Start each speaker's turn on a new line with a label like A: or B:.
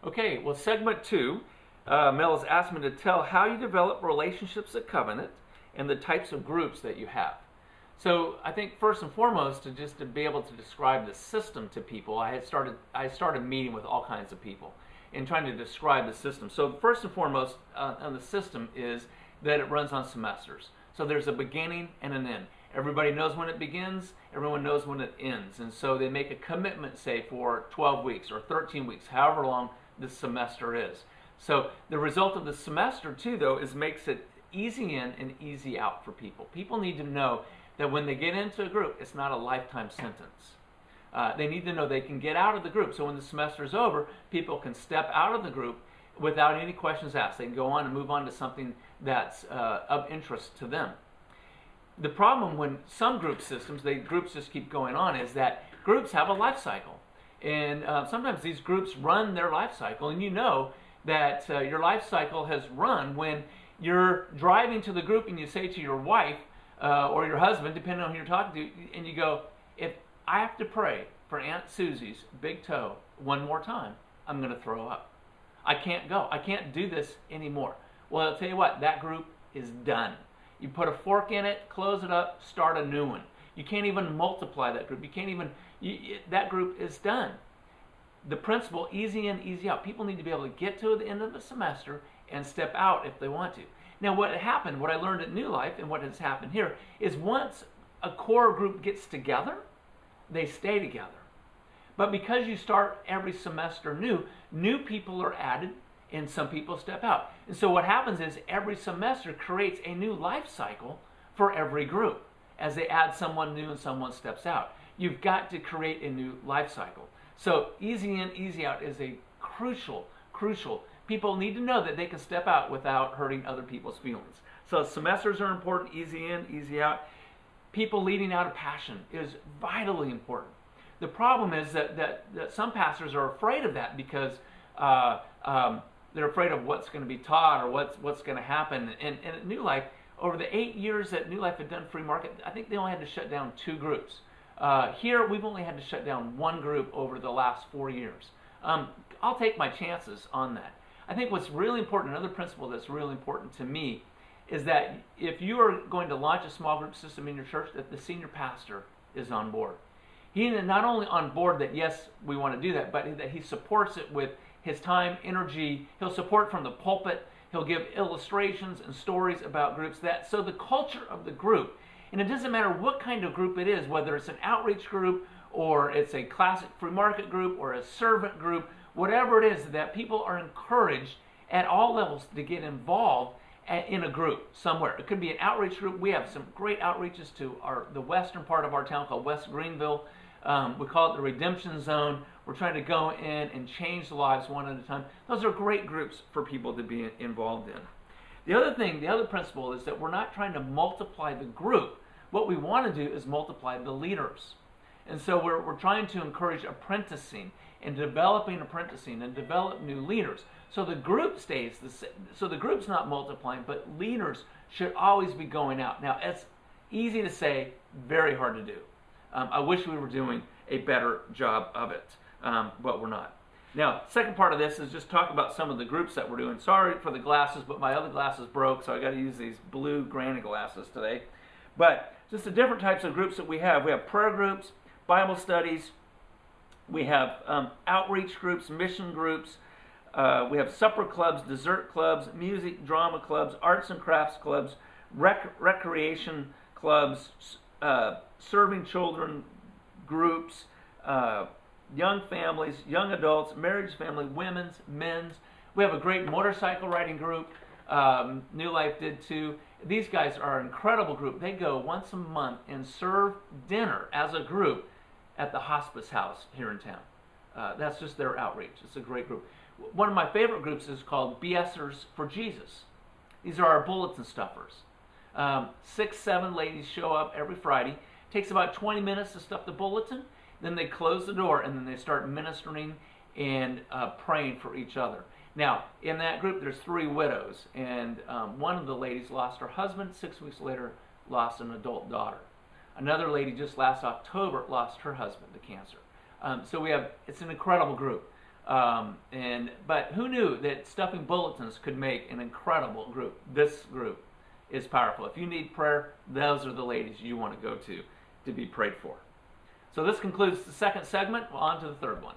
A: Okay, well, segment 2, Mel has asked me to tell how you develop relationships at Covenant and the types of groups that you have. So I think first and foremost, to be able to describe the system to people, I started meeting with all kinds of people and trying to describe the system. So first and foremost on the system is that it runs on semesters. So there's a beginning and an end. Everybody knows when it begins, everyone knows when it ends. And so they make a commitment, say, for 12 weeks or 13 weeks, however long this semester is. So the result of the semester, too, though, is makes it easy in and easy out for people. People need to know that when they get into a group, it's not a lifetime sentence. They need to know they can get out of the group. So when the semester is over, people can step out of the group without any questions asked. They can go on and move on to something that's of interest to them. The problem when some group systems, groups just keep going on, is that groups have a life cycle. And sometimes these groups run their life cycle, and you know that your life cycle has run when you're driving to the group and you say to your wife or your husband, depending on who you're talking to, and you go, if I have to pray for Aunt Susie's big toe one more time, I'm going to throw up. I can't go. I can't do this anymore. Well, I'll tell you what, that group is done. You put a fork in it, close it up, start a new one. You can't even multiply that group. You can't even, that group is done. The principle, easy in, easy out. People need to be able to get to the end of the semester and step out if they want to. Now, what happened, what I learned at New Life and what has happened here is once a core group gets together, they stay together. But because you start every semester new people are added and some people step out. And so what happens is every semester creates a new life cycle for every group as they add someone new and someone steps out. You've got to create a new life cycle. So easy in, easy out is a crucial. People need to know that they can step out without hurting other people's feelings. So semesters are important, easy in, easy out. People leading out of passion is vitally important. The problem is that some pastors are afraid of that because they're afraid of what's going to be taught or what's going to happen. And at New Life, over the 8 years that New Life had done free market, I think they only had to shut down 2 groups. Here, we've only had to shut down 1 group over the last 4 years. I'll take my chances on that. I think what's really important, another principle that's really important to me, is that if you are going to launch a small group system in your church, that the senior pastor is on board. He is not only on board that, yes, we want to do that, but that he supports it with his time, energy. He'll support from the pulpit. He'll give illustrations and stories about groups. So the culture of the group, and it doesn't matter what kind of group it is, whether it's an outreach group or it's a classic free market group or a servant group, whatever it is, that people are encouraged at all levels to get involved in a group somewhere. It could be an outreach group. We have some great outreaches to the western part of our town called West Greenville. We call it the Redemption Zone. We're trying to go in and change lives one at a time. Those are great groups for people to be involved in. The other principle is that we're not trying to multiply the group. What we want to do is multiply the leaders. And so we're trying to encourage apprenticing and developing apprenticing and develop new leaders. So the group stays the same. So the group's not multiplying, but leaders should always be going out. Now, it's easy to say, very hard to do. I wish we were doing a better job of it, but we're not. Now, second part of this is just talk about some of the groups that we're doing. Sorry for the glasses, but my other glasses broke, so I got to use these blue granny glasses today. But just the different types of groups that we have. We have prayer groups, Bible studies. We have outreach groups, mission groups. We have supper clubs, dessert clubs, music, drama clubs, arts and crafts clubs, recreation clubs, serving children groups, young families, young adults, marriage family, women's, men's. We have a great motorcycle riding group. New Life did too. These guys are an incredible group. They go once a month and serve dinner as a group at the hospice house here in town. That's just their outreach. It's a great group. One of my favorite groups is called BSers for Jesus. These are our bulletin stuffers. 6, 7 ladies show up every Friday. It takes about 20 minutes to stuff the bulletin. Then they close the door and then they start ministering and praying for each other. Now, in that group, there's 3 widows, and one of the ladies lost her husband. 6 weeks later, lost an adult daughter. Another lady just last October lost her husband to cancer. So it's an incredible group. But who knew that stuffing bulletins could make an incredible group? This group is powerful. If you need prayer, those are the ladies you want to go to be prayed for. So this concludes the second segment. On to the third one.